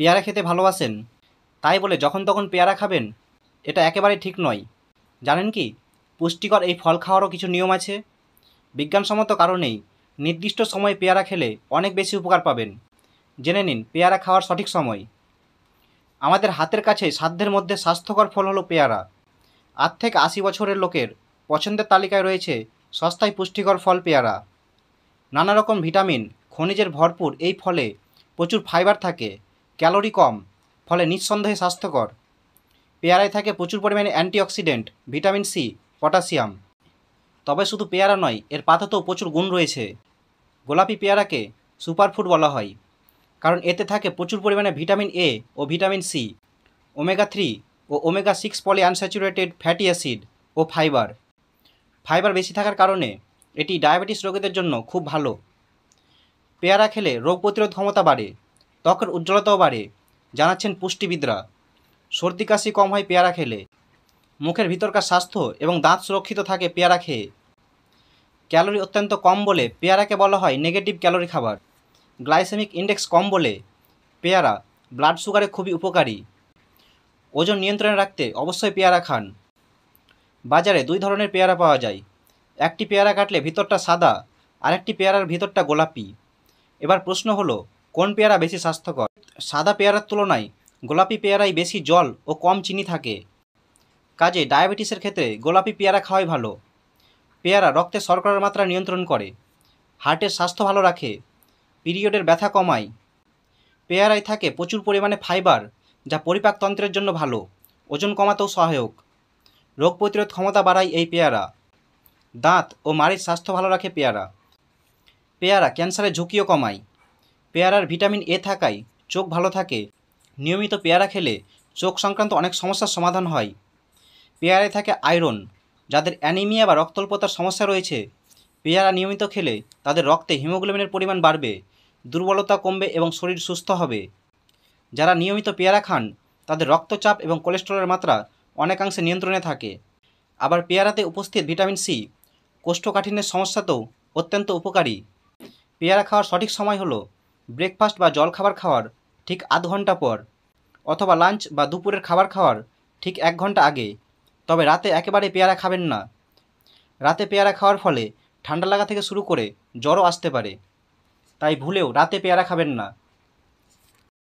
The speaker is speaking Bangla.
পেয়ারা খেতে ভালোবাসেন, তাই বলে যখন তখন পেয়ারা খাবেন এটা একেবারেই ঠিক নয়। জানেন কি, পুষ্টিকর এই ফল খাওয়ারও কিছু নিয়ম আছে। বিজ্ঞানসম্মত কারণেই নির্দিষ্ট সময়ে পেয়ারা খেলে অনেক বেশি উপকার পাবেন। জেনে নিন পেয়ারা খাওয়ার সঠিক সময়। আমাদের হাতের কাছে সাধ্যের মধ্যে স্বাস্থ্যকর ফল হলো পেয়ারা। ৮ থেকে ৮০ বছরের লোকের পছন্দের তালিকায় রয়েছে সস্তায় পুষ্টিকর ফল পেয়ারা। নানা রকম ভিটামিন, খনিজের ভরপুর এই ফলে প্রচুর ফাইবার থাকে, ক্যালোরি কম, ফলে নিঃসন্দেহে স্বাস্থ্যকর। পেয়ারায় থাকে প্রচুর পরিমাণে অ্যান্টিঅক্সিডেন্ট, ভিটামিন সি, পটাশিয়াম। তবে শুধু পেয়ারা নয়, এর পাতাতেও প্রচুর গুণ রয়েছে। গোলাপি পেয়ারাকে সুপারফুড বলা হয়, কারণ এতে থাকে প্রচুর পরিমাণে ভিটামিন এ ও ভিটামিন সি, ওমেগা 3 ও omega 6 poly unsaturated fatty acid ও ফাইবার। ফাইবার বেশি থাকার কারণে এটি ডায়াবেটিস রোগীদের জন্য খুব ভালো। পেয়ারা খেলে রোগ প্রতিরোধ ক্ষমতা বাড়ে, ত্বকের উজ্জ্বলতাও বাড়ে, জানাচ্ছেন পুষ্টিবিদরা। সর্দি কাশি কম হয় পেয়ারা খেলে। মুখের ভিতরকার স্বাস্থ্য এবং দাঁত সুরক্ষিত থাকে পেয়ারা খেয়ে। ক্যালোরি অত্যন্ত কম বলে পেয়ারাকে বলা হয় নেগেটিভ ক্যালোরি খাবার। গ্লাইসেমিক ইন্ডেক্স কম বলে পেয়ারা ব্লাড সুগারে খুবই উপকারী। ওজন নিয়ন্ত্রণে রাখতে অবশ্যই পেয়ারা খান। বাজারে 2 ধরনের পেয়ারা পাওয়া যায়। একটি পেয়ারা কাটলে ভিতরটা সাদা, আর একটি পেয়ারার ভিতরটা গোলাপি। এবার প্রশ্ন হলো, কোন পেয়ারা বেশি স্বাস্থ্যকর? সাদা পেয়ারার তুলনায় গোলাপি পেয়ারায় বেশি জল ও কম চিনি থাকে। কাজে ডায়াবেটিসের ক্ষেত্রে গোলাপি পেয়ারা খাওয়াই ভালো। পেয়ারা রক্তে শর্করার মাত্রা নিয়ন্ত্রণ করে, হার্টের স্বাস্থ্য ভালো রাখে, পিরিয়ডের ব্যথা কমায়। পেয়ারায় থাকে প্রচুর পরিমাণে ফাইবার, যা পরিপাকতন্ত্রের জন্য ভালো, ওজন কমাতেও সহায়ক। রোগ প্রতিরোধ ক্ষমতা বাড়ায় এই পেয়ারা। দাঁত ও মাড়ির স্বাস্থ্য ভালো রাখে পেয়ারা। পেয়ারা ক্যান্সারের ঝুঁকিও কমায়। পেয়ারার ভিটামিন এ থাকায় চোখ ভালো থাকে। নিয়মিত পেয়ারা খেলে চোখ সংক্রান্ত অনেক সমস্যার সমাধান হয়। পেয়ারায় থাকে আয়রন। যাদের অ্যানিমিয়া বা রক্তাল্পতার সমস্যা রয়েছে, পেয়ারা নিয়মিত খেলে তাদের রক্তে হিমোগ্লোবিনের পরিমাণ বাড়বে, দুর্বলতা কমবে এবং শরীর সুস্থ হবে। যারা নিয়মিত পেয়ারা খান তাদের রক্তচাপ এবং কোলেস্টেরলের মাত্রা অনেকাংশে নিয়ন্ত্রণে থাকে। আবার পেয়ারাতে উপস্থিত ভিটামিন সি কোষ্ঠকাঠিন্যের সমস্যাতেও অত্যন্ত উপকারী। পেয়ারা খাওয়ার সঠিক সময় হলো ব্রেকফাস্ট বা জলখাবার খাওয়ার ঠিক আধ ঘন্টা পর, অথবা লাঞ্চ বা দুপুরের খাবার খাওয়ার ঠিক 1 ঘন্টা আগে। তবে রাতে একেবারে পেয়ারা খাবেন না। রাতে পেয়ারা খাওয়ার ফলে ঠান্ডা লাগা থেকে শুরু করে জ্বরও আসতে পারে, তাই ভুলেও রাতে পেয়ারা খাবেন না।